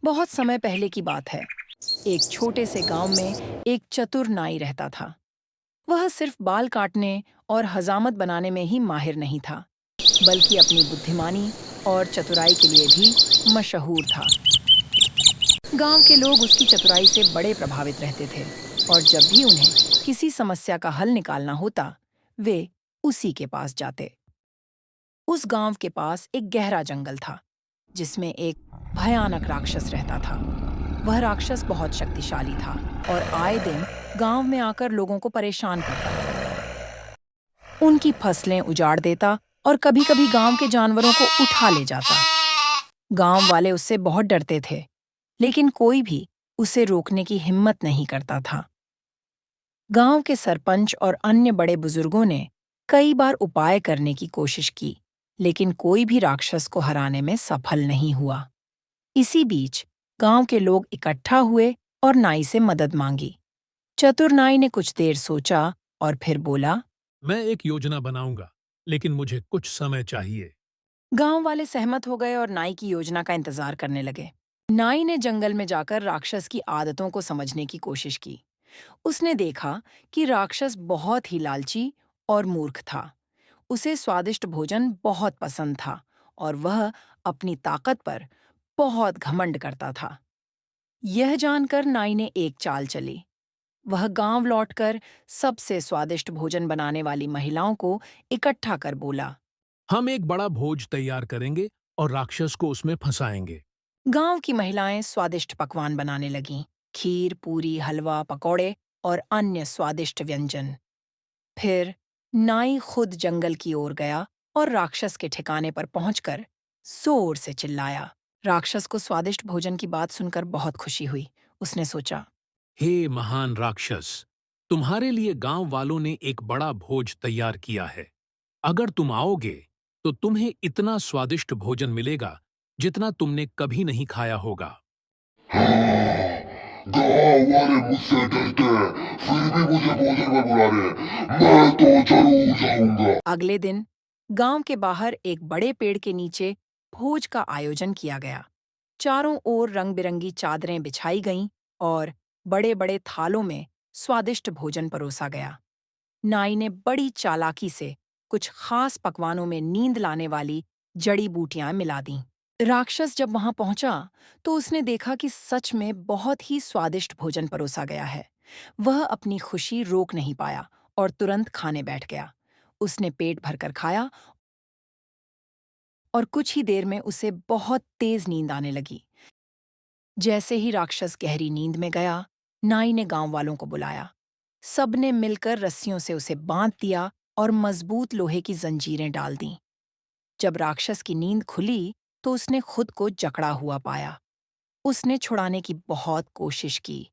बहुत समय पहले की बात है। एक छोटे से गांव में एक चतुर नाई रहता था। वह सिर्फ बाल काटने और हजामत बनाने में ही माहिर नहीं था, बल्कि अपनी बुद्धिमानी और चतुराई के लिए भी मशहूर था। गांव के लोग उसकी चतुराई से बड़े प्रभावित रहते थे और जब भी उन्हें किसी समस्या का हल निकालना होता, वे उसी के पास जाते। उस गांव के पास एक गहरा जंगल था, जिसमें एक भयानक राक्षस रहता था। वह राक्षस बहुत शक्तिशाली था और आए दिन गांव में आकर लोगों को परेशान करता। उनकी फसलें उजाड़ देता और कभी-कभी गांव के जानवरों को उठा ले जाता। गांव वाले उससे बहुत डरते थे, लेकिन कोई भी उसे रोकने की हिम्मत नहीं करता था। गांव के सरपंच और अन्य बड़े बुजुर्गों ने कई बार उपाय करने की कोशिश की, लेकिन कोई भी राक्षस को हराने में सफल नहीं हुआ। इसी बीच गांव के लोग इकट्ठा हुए और नाई से मदद मांगी। चतुर नाई ने कुछ देर सोचा और फिर बोला, मैं एक योजना बनाऊंगा, लेकिन मुझे कुछ समय चाहिए। गांव वाले सहमत हो गए और नाई की योजना का इंतजार करने लगे। नाई ने जंगल में जाकर राक्षस की आदतों को समझने की कोशिश की। उसने देखा कि राक्षस बहुत ही लालची और मूर्ख था। उसे स्वादिष्ट भोजन बहुत पसंद था और वह अपनी ताकत पर बहुत घमंड करता था। यह जानकर नाई ने एक चाल चली। वह गांव लौटकर सबसे स्वादिष्ट भोजन बनाने वाली महिलाओं को इकट्ठा कर बोला। हम एक बड़ा भोज तैयार करेंगे और राक्षस को उसमें फंसाएंगे। गांव की महिलाएं स्वादिष्ट पकवान बनाने लगीं, खीर, पूरी, हलवा, पकौड़े और अन्य स्वादिष्ट व्यंजन। फिर नाई खुद जंगल की ओर गया और राक्षस के ठिकाने पर पहुंचकर जोर से चिल्लाया। राक्षस को स्वादिष्ट भोजन की बात सुनकर बहुत खुशी हुई। उसने सोचा, हे महान राक्षस, तुम्हारे लिए गांव वालों ने एक बड़ा भोज तैयार किया है। अगर तुम आओगे, तो तुम्हें इतना स्वादिष्ट भोजन मिलेगा जितना तुमने कभी नहीं खाया होगा। गाँव वाले मुझसे डरते हैं, फिर भी मुझे भोजन में बुला रहे हैं। मैं तो जरूर जाऊंगा। अगले दिन गांव के बाहर एक बड़े पेड़ के नीचे भोज का आयोजन किया गया। चारों ओर रंग-बिरंगी चादरें बिछाई गईं और बड़े-बड़े थालों में स्वादिष्ट भोजन परोसा गया। नाई ने बड़ी चालाकी से कुछ खास पकवानों में नींद लाने वाली जड़ी बूटियां मिला दीं। राक्षस जब वहां पहुंचा तो उसने देखा कि सच में बहुत ही स्वादिष्ट भोजन परोसा गया है। वह अपनी खुशी रोक नहीं पाया और तुरंत खाने बैठ गया। उसने पेट भरकर खाया और कुछ ही देर में उसे बहुत तेज नींद आने लगी। जैसे ही राक्षस गहरी नींद में गया, नाई ने गांव वालों को बुलाया। सबने मिलकर रस्सियों से उसे बांध दिया और मजबूत लोहे की जंजीरें डाल दीं। जब राक्षस की नींद खुली, तो उसने खुद को जकड़ा हुआ पाया। उसने छुड़ाने की बहुत कोशिश की,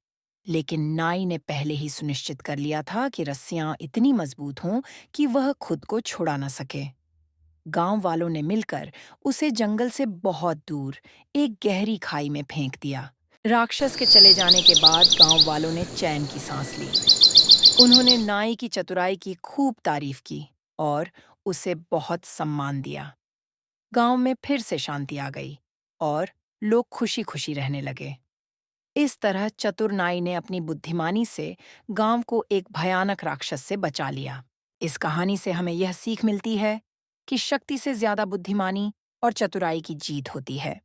लेकिन नाई ने पहले ही सुनिश्चित कर लिया था कि रस्सियां इतनी मजबूत हों कि वह खुद को छुड़ा न सके। गांव वालों ने मिलकर उसे जंगल से बहुत दूर एक गहरी खाई में फेंक दिया। राक्षस के चले जाने के बाद गांव वालों ने चैन की सांस ली। उन्होंने नाई की चतुराई की खूब तारीफ की और उसे बहुत सम्मान दिया। गांव में फिर से शांति आ गई और लोग खुशी-खुशी रहने लगे। इस तरह चतुर नाई ने अपनी बुद्धिमानी से गांव को एक भयानक राक्षस से बचा लिया। इस कहानी से हमें यह सीख मिलती है कि शक्ति से ज्यादा बुद्धिमानी और चतुराई की जीत होती है।